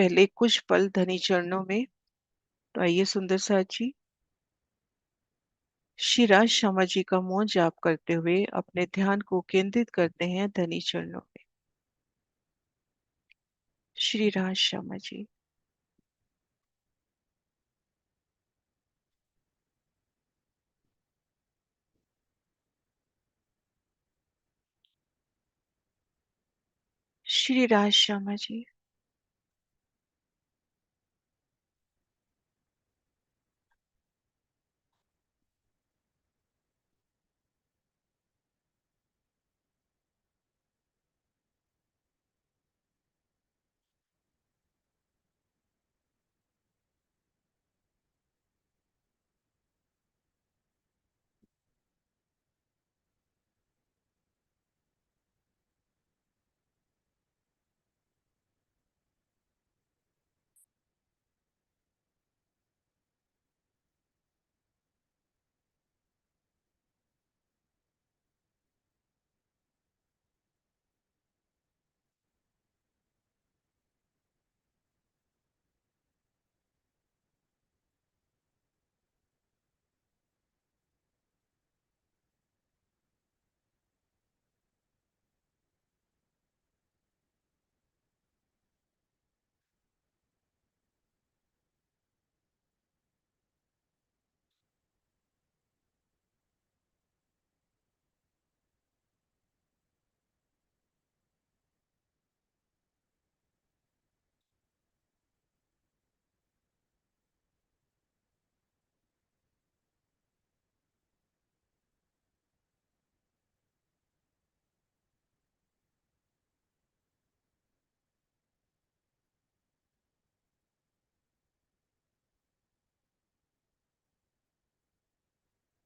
पहले कुछ पल धनी चरणों में। तो आइए सुंदर साथ जी, श्री राज शर्मा जी का मौन जाप करते हुए अपने ध्यान को केंद्रित करते हैं धनी चरणों में। श्री राज शर्मा जी। श्री राज शर्मा जी।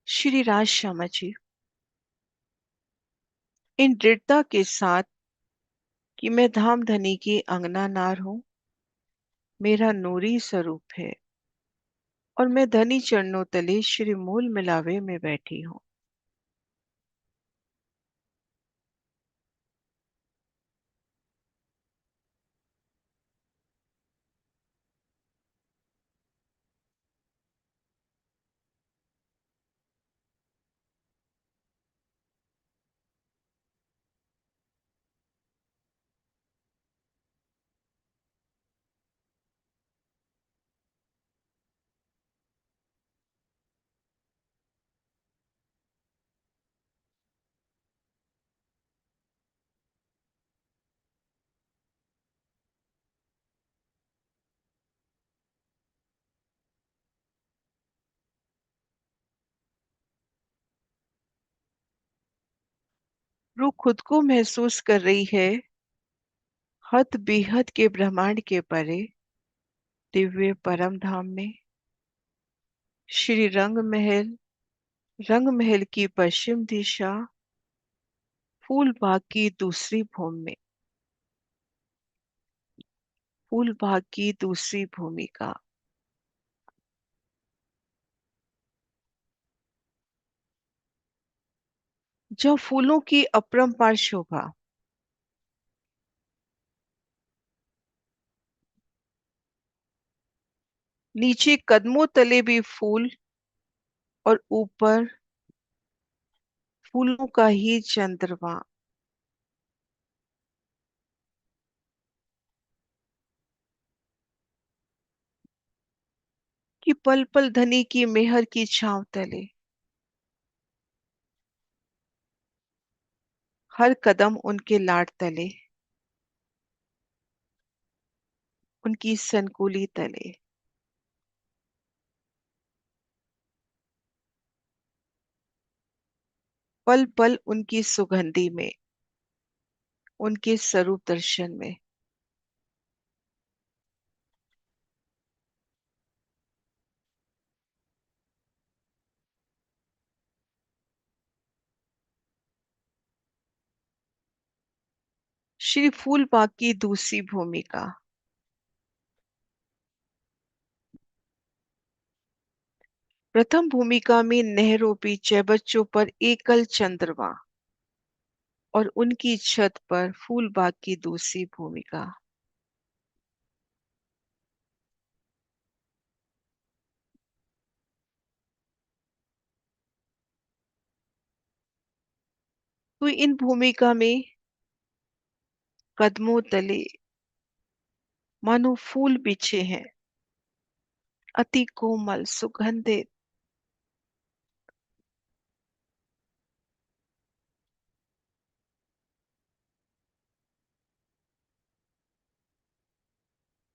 श्री राज शर्मा जी, इन दृढ़ता के साथ कि मैं धाम धनी की अंगना नार हूँ, मेरा नूरी स्वरूप है और मैं धनी चरणों तले श्री मूल मिलावे में बैठी हूँ। रूह खुद को महसूस कर रही है हद बेहद के ब्रह्मांड के परे, दिव्य परम धाम में। श्री रंग महल की पश्चिम दिशा, फूल बाग की दूसरी भूमि में, फूल बाग की दूसरी भूमिका। जो फूलों की अपरंपार शोभा, नीचे कदमों तले भी फूल और ऊपर फूलों का ही चंद्रमा, कि पल पल धनी की मेहर की छांव तले हर कदम उनके लाड तले, उनकी संकुली तले, पल पल उनकी सुगंधी में, उनके स्वरूप दर्शन में। श्री फूल बाग की दूसरी भूमिका। प्रथम भूमिका में नहरोपी चैबच्चों पर एकल चंद्रमा और उनकी छत पर फूल बाग की दूसरी भूमिका। कोई इन भूमिका में कदमों तले मानो फूल बिछे हैं, अति कोमल सुगंधित,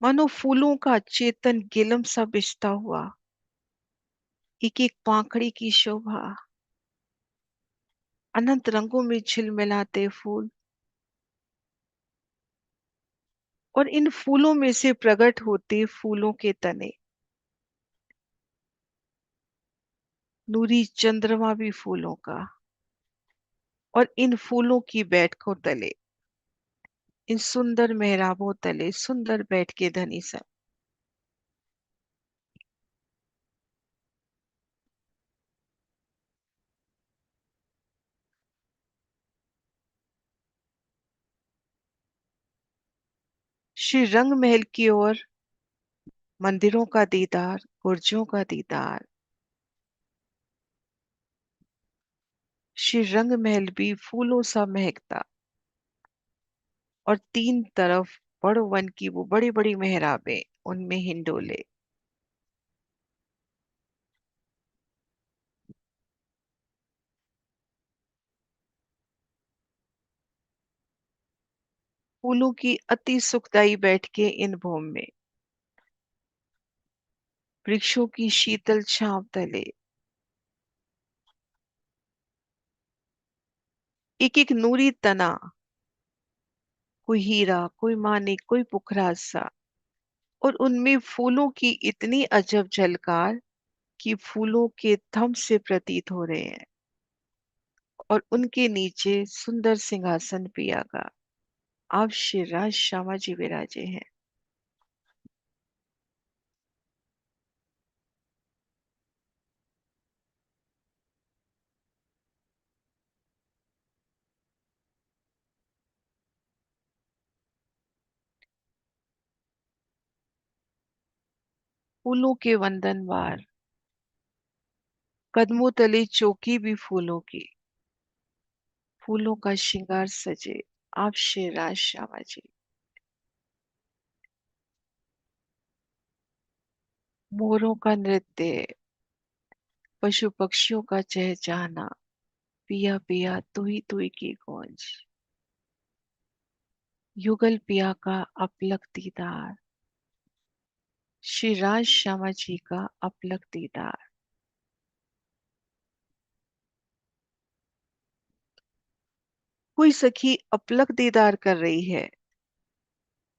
मानो फूलों का चेतन गिलम सा बिछता हुआ, एक एक पाखड़ी की शोभा, अनंत रंगों में झिलमिलाते फूल, और इन फूलों में से प्रकट होते फूलों के तने, नूरी चंद्रमा भी फूलों का, और इन फूलों की बैठकों तले, इन सुंदर मेहराबों तले सुंदर बैठ के धनी सा। श्री रंग महल की ओर, मंदिरों का दीदार, गुर्जों का दीदार, श्री रंग महल भी फूलों सा महकता, और तीन तरफ बड़ो वन की वो बड़ी बड़ी मेहराबें, उनमें हिंडोले, फूलों की अति सुखदाई बैठके इन भूम में, वृक्षों की शीतल छांव तले, एक एक नूरी तना, कोई हीरा, कोई मानिक, कोई पुखराज सा, और उनमें फूलों की इतनी अजब झलकार कि फूलों के थम से प्रतीत हो रहे हैं, और उनके नीचे सुंदर सिंहासन पिया का, आप श्री राज श्यामा जी विराजे हैं। फूलों के वंदनवार, कदमों तले चौकी भी फूलों की, फूलों का श्रृंगार सजे, आप श्री राज श्यामा जी। मोरों का नृत्य, पशु पक्षियों का चहचहाना, पिया पिया तू ही की गूंज, युगल पिया का अपलक दीदार, श्री राज श्यामा जी का अपलक दीदार। कोई सखी अपलक दीदार कर रही है,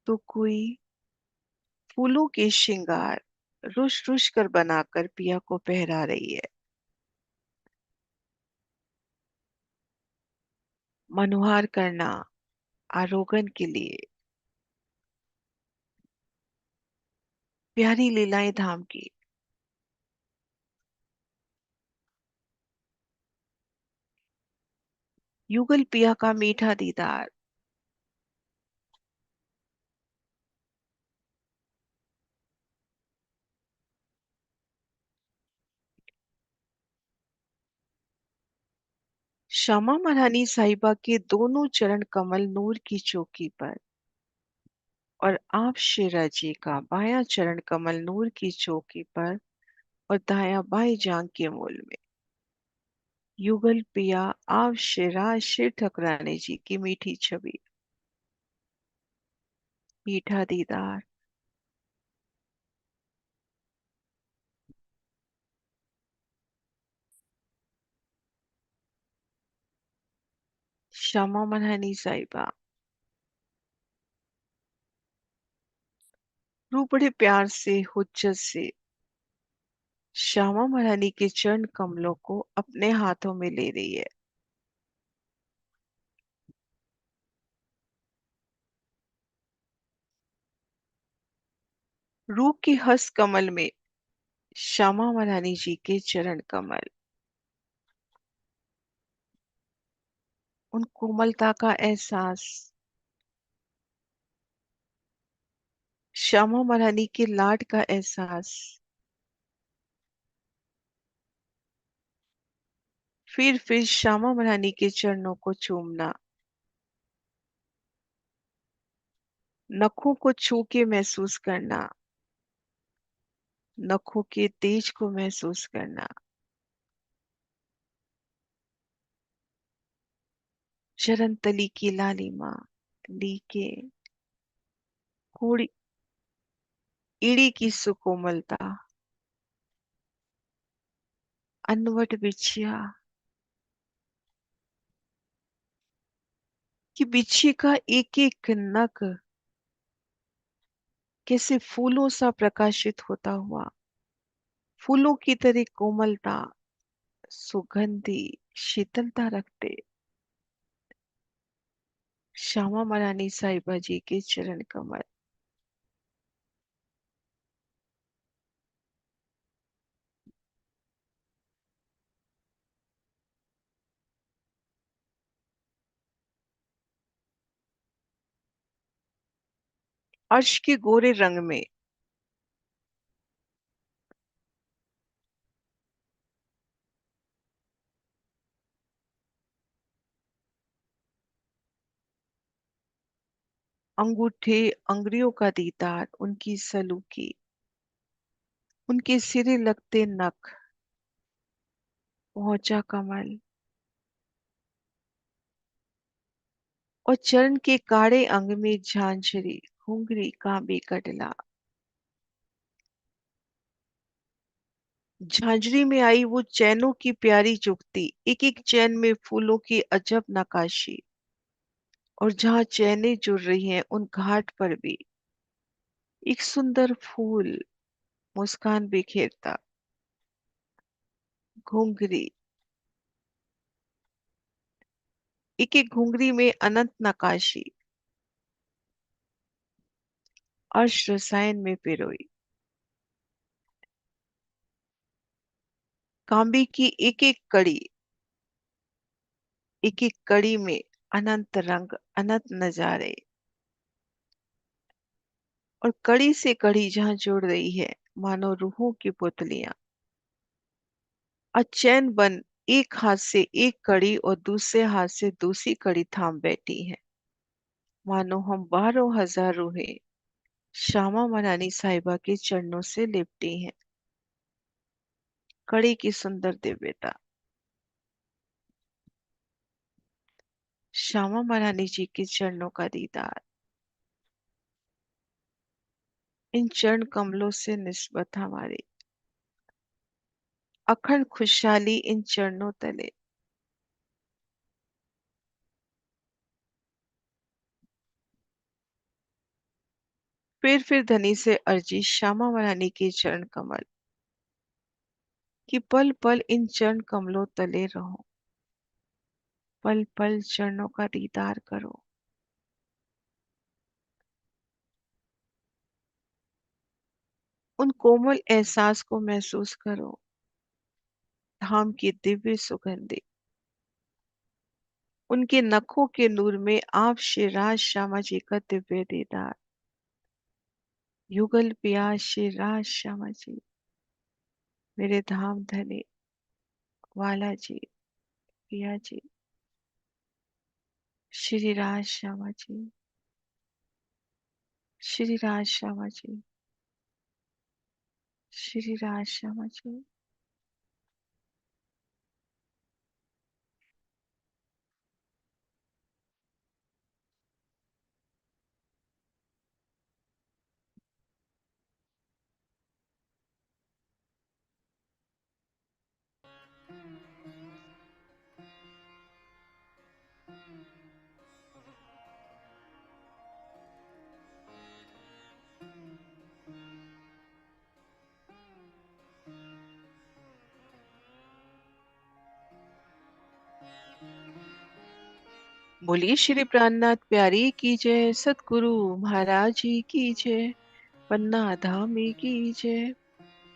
तो कोई फूलों के श्रृंगार रुश रुश कर बनाकर पिया को पहरा रही है। मनुहार करना आरोगण के लिए, प्यारी लीलाएं धाम की, युगल पिया का मीठा दीदार, श्यामा महारानी साहिबा के दोनों चरण कमल नूर की चौकी पर, और आप शेरा जी का बायां चरण कमल नूर की चौकी पर, और दायां बाएं जांग के मूल में, युगल पिया आप शेरा शिव ठकुरानी जी की मीठी छवि, मीठा दीदार। श्यामा मनहनी साहिबा, रू बड़े प्यार से हुज्जत से श्यामा महारानी के चरण कमलों को अपने हाथों में ले रही है। रूप के हस्त कमल में श्यामा महारानी जी के चरण कमल, उन कोमलता का एहसास, श्यामा महारानी के लाड का एहसास, फिर श्यामा महारानी के चरणों को चूमना, नखों को छू के महसूस करना, नखों के तेज को महसूस करना, चरण तली की लालिमा, लीके, कोड़ी, इड़ी की सुकोमलता, अनवट बिछिया, कि बिछी का एक एक नख कैसे फूलों सा प्रकाशित होता हुआ, फूलों की तरह कोमलता, सुगंधी, शीतलता रखते श्यामा महारानी साहिबा जी के चरण कमल। अर्श के गोरे रंग में अंगूठे अंगुरियों का दीदार, उनकी सलूकी, उनके सिरे लगते नख, पहुंचा कमल, और चरण के काड़े अंग में झांझरी, घुंघरी, कांबी कटला। झांझरी में आई वो चैनों की प्यारी जुगती, एक एक चैन में फूलों की अजब नकाशी, और जहां चैनें जुड़ रही हैं उन घाट पर भी एक सुंदर फूल मुस्कान बिखेरता, घुंघरी, एक एक घुंघरी में अनंत नकाशी, अर्श रसायन में पिरोई, कांबी की एक एक कड़ी में अनंत रंग, अनंत नजारे, और कड़ी से कड़ी जहां जुड़ रही है मानो रूहों की पुतलियां, अचैन बन एक हाथ से एक कड़ी और दूसरे हाथ से दूसरी कड़ी थाम बैठी है, मानो हम बारह हजार रूहें श्यामा मनानी साहिबा के चरणों से लिपटी हैं। कड़ी की सुंदर दिव्यता, श्यामा मनानी जी के चरणों का दीदार, इन चरण कमलों से निस्बत हमारी, अखंड खुशहाली इन चरणों तले। फिर धनी से अर्जी श्यामा मनानी के चरण कमल, कि पल पल इन चरण कमलों तले रहो, पल पल चरणों का दीदार करो, उन कोमल एहसास को महसूस करो, धाम की दिव्य सुगंधि, उनके नखों के नूर में आप श्री राज श्यामा जी का दिव्य दीदार, युगल पिया श्री राज श्यामा जी, मेरे धाम धने वाला जी, पिया जी, श्री राज श्यामा जी, श्री राज श्यामा जी, श्री राज श्यामा जी। बोलिए श्री प्राणनाथ प्यारी की जय, सतगुरु महाराज जी की जय, पन्ना धामी की जय।